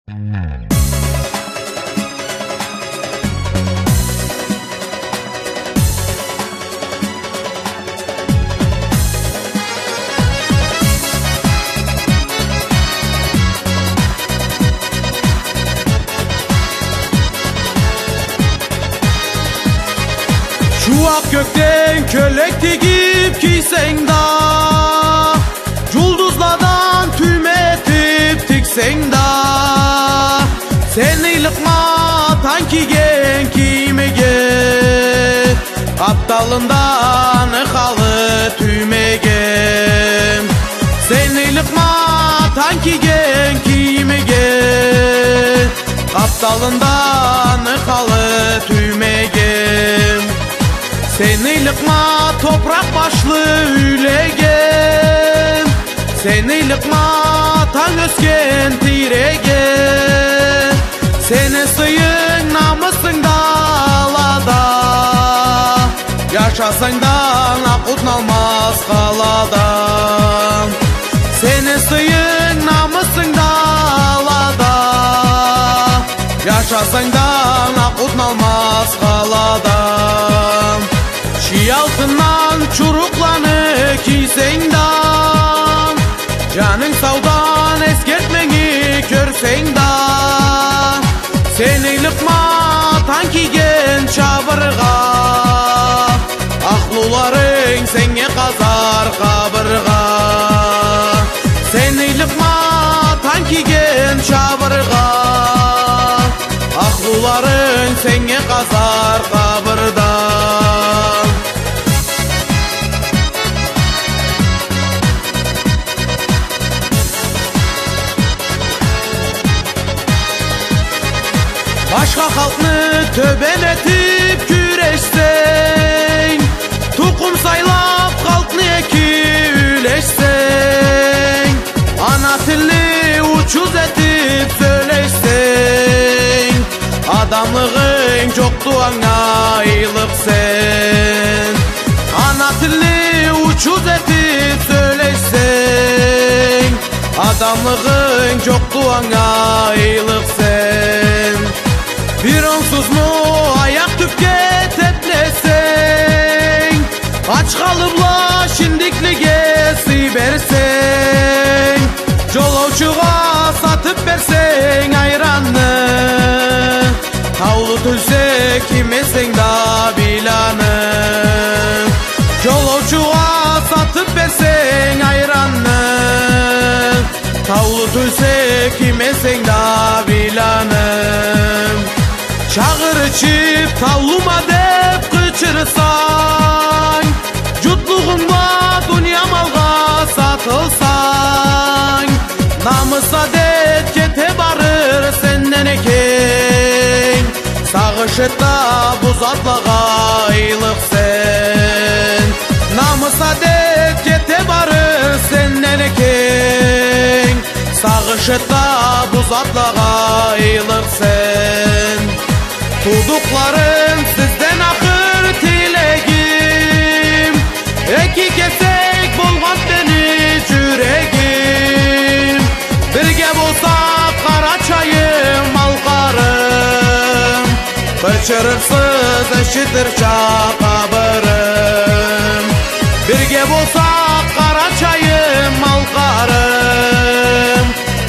Şu ak gökten kölek dikip giysen da, yulduzlardan tüme etip tiksen da, seni lıkma tanki gen kimege, aptalından kalı tümege, seni lıkma tanki gen kimege, aptalından kalı tümege. Seni lıkma toprak başlı ülegen, seni lıkma tan ösken tirege, seni sıyın namısın dalada, yaşasın da akutnalmaz kalada. Seni sıyın namısın dalada, yaşasın da akutnalmaz kalada. Çiğ altından çuruklanı giysen da, canın savdan eskertmeni körsen da, seni lıkma tanki gen çabırga, akluların seni kazar kabırga. Seni lıkma tanki gen çabırga, akluların seni kazar kabırda. Başka halkını töben etip güreşsen, tukum saylap halkını eküleşsen, ana tilli uçuz etip söyleşsen, adamlığın çoktu anaylık sen. Ana tilli uçuz etip söyleşsen, adamlığın çoktu anaylık sen. Bir onsuz mu ayak tüpke teplesen, aç kalıpla şindiklige sibersen, jolauçuğa satıp versen ayranı, tavlu tülse kimesin da bilanı. Jolauçuğa satıp versen ayranı, tavlu tülse kimesin da bilanı. Çağır içip tavluma dep kıçırsan, cutluğunla dünya malga satılsan, namısa det kete barır senden eken, sağışıt da buzatlağa aylık sen. Namısa det kete barır senden eken, sağışıt da buzatlağa aylık sen. Tuduklarım sizden akır tilegim, eki kesek bolgat beni yüreğim. Birge bolsak kara çayım malkarım, kaçırırsız eşitir çakabırım. Birge bolsak kara çayım malkarım,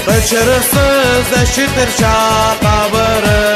kaçırırsız eşitir çakabırım.